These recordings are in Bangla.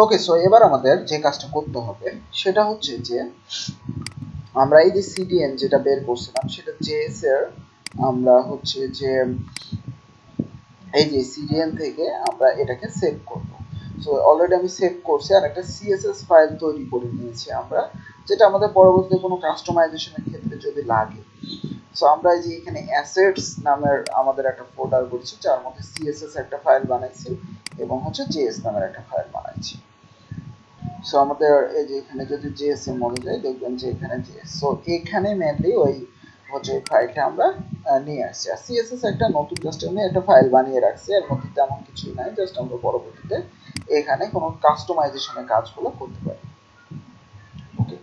ওকে, সো এবার আমাদের যে কাজটা করতে হবে সেটা হচ্ছে যে আমরা এই যে সিডিএন যেটা বের করছিলাম সেটা জেএস এর আমরা হচ্ছে যে এই যে সিডিএন থেকে আমরা এটাকে সেভ করব। সো অলরেডি আমি সেভ করছি আর একটা সিএসএস ফাইল তৈরি করে নিয়েছি আমরা, যেটা আমাদের পরবর্তীতে কোনো কাস্টমাইজেশনের ক্ষেত্রে যদি লাগে। সো আমরা এই যে এখানে অ্যাসেটস নামের আমাদের একটা ফোল্ডার করছি, যার মধ্যে সিএসএস একটা ফাইল বানাইছি এবং হচ্ছে জেএস নামের একটা ফাইল বানাইছি। সো আমাদের এই যে এখানে যদি জেএস এর মধ্যে যাই দেখবেন যে এখানে জেএস, সো এখানে মেনলি ওই হচ্ছে ফাইলটা আমরা নিয়ে আসছি। আর সিএসএস একটা নতুন জাস্ট আমি একটা ফাইল বানিয়ে রাখছি, এর মধ্যে তেমন কিছুই নাই, জাস্ট আমরা পরবর্তীতে এখানে কোনো কাস্টমাইজেশনের কাজগুলো করতে পারি। ওকে,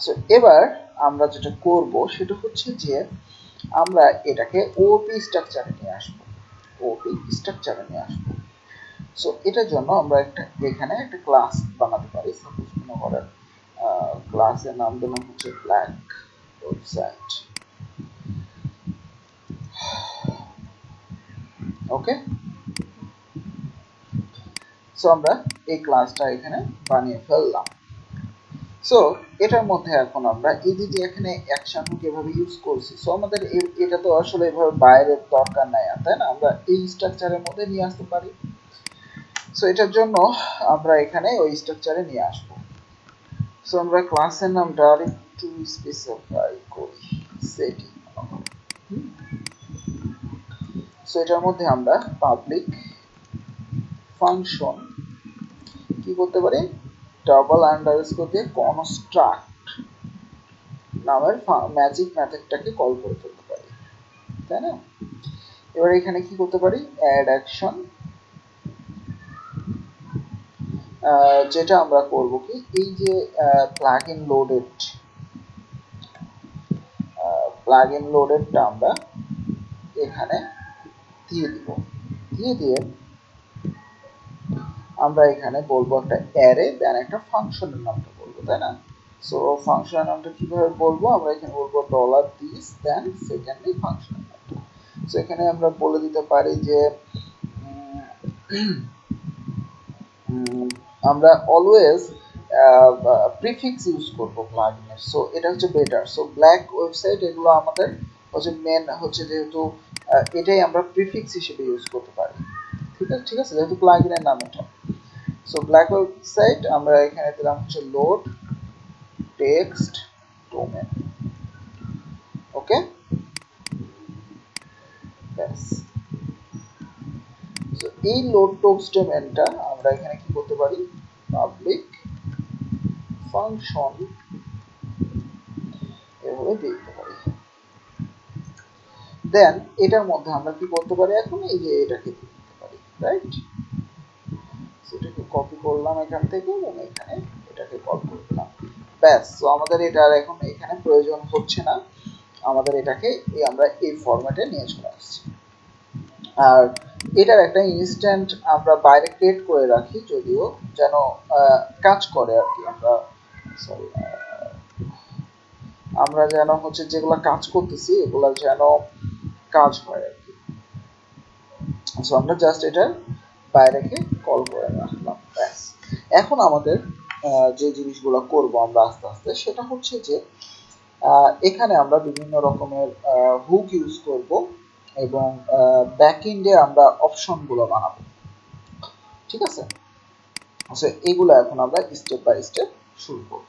সো এবার আমরা যেটা করব সেটা হচ্ছে যে আমরা এটাকে ওপি স্ট্রাকচারে নিয়ে আসবো, ওপি স্ট্রাকচারে নিয়ে আসবো। সো এটার জন্য আমরা এখানে একটা ক্লাস বানাতে পারি। সাপোজ মনে করেন ক্লাসের নাম দিলাম হচ্ছে ব্ল্যাক ওয়েবসাইট। ওকে, সো আমরা এই ক্লাসটা এখানে বানিয়ে ফেললাম। সো এটার মধ্যে এখন আমরা এই যে এখানে অ্যাকশন হুক এভাবে ইউজ করছি, সো আমাদের এটা তো আসলে এভাবে বাইরের দরকার নাই, তাই না? আমরা এই স্ট্রাকচারের মধ্যে নিয়ে আসতে পারি। সো এটার জন্য আমরা এখানে ওই স্ট্রাকচারে নিয়ে আসবো। সো আমরা ক্লাসের নামটা আরেকটু স্পেসিফাই করি, সেটিং। সো এটার মধ্যে আমরা পাবলিক ফাংশন কি করতে পারি, ডাবল আন্ডারস্কোর দিয়ে কনস্ট্রাক্ট নামের ম্যাজিক মেথডটাকে কল করে ফেলতে পারি, তাই না? এবার এখানে কি করতে পারি, অ্যাড অ্যাকশন, যেটা আমরা করব কি এই যে প্লাগইন লোডেডটা আমরা এখানে দিয়ে দিব, দিয়ে আমরা এখানে বলবো একটা অ্যারে, দেন একটা ফাংশনের নামটা বলবো, তাই না? সো ফাংশনের নামটা কিভাবে বলবো, আমরা এখানে বলবো $this, দেন সেকেন্ডলি ফাংশনের নামটা। সো এখানে আমরা বলে দিতে পারি যে আমরা অলওয়েজ প্রিফিক্স ইউজ করব প্লাগইনের, সো এটা হচ্ছে বেটার। সো ব্ল্যাক ওয়েবসাইট এগুলো আমাদের হচ্ছে মেন হচ্ছে, যেহেতু এটাই আমরা প্রিফিক্স হিসেবে ইউজ করতে পারি, ঠিক আছে, যেহেতু প্লাগইনের নাম এটা। সো ব্ল্যাক ওয়েবসাইট আমরা এখানে দিলাম হচ্ছে লোড টেক্সট ডোমেন। ওকে, ব্যাস। সো এই লোড টেক্সট ডোমেনটা আমরা এখানে কি করতে পারি, পাবলিক ফাংশন এভাবে দিয়ে দিতে পারি। দেন এটার মধ্যে আমরা কি করতে পারি, এখন এই যে এটাকে দিয়ে দিতে পারি, রাইট? সেটাকে কপি করলাম এখান থেকে এবং এখানে এটাকে কল করে দিলাম, ব্যাস। সো আমাদের এটা আর এখন এখানে প্রয়োজন হচ্ছে না, আমাদের এটাকে আমরা এই ফরম্যাটে নিয়ে চলে আসছি। আর এটার একটা ইনস্ট্যান্ট আমরা বাইরে ক্রিয়েট করে রাখি, যদিও যেন কাজ করে আর কি, আমরা যেন হচ্ছে যেগুলো কাজ করতেছি এগুলো যেন কাজ হয় আর কি। সো আমরা জাস্ট এটা বাইরেকে কল করে রাখলাম, ব্যাস। এখন আমাদের যে জিনিসগুলো করব আমরা আস্তে আস্তে, সেটা হচ্ছে যে এখানে আমরা বিভিন্ন রকমের হুক ইউজ করব এবং ব্যাকএন্ডে আমরা অপশনগুলো বানাবো, ঠিক আছে? সো এইগুলো এখন আমরা স্টেপ বাই স্টেপ শুরু করব।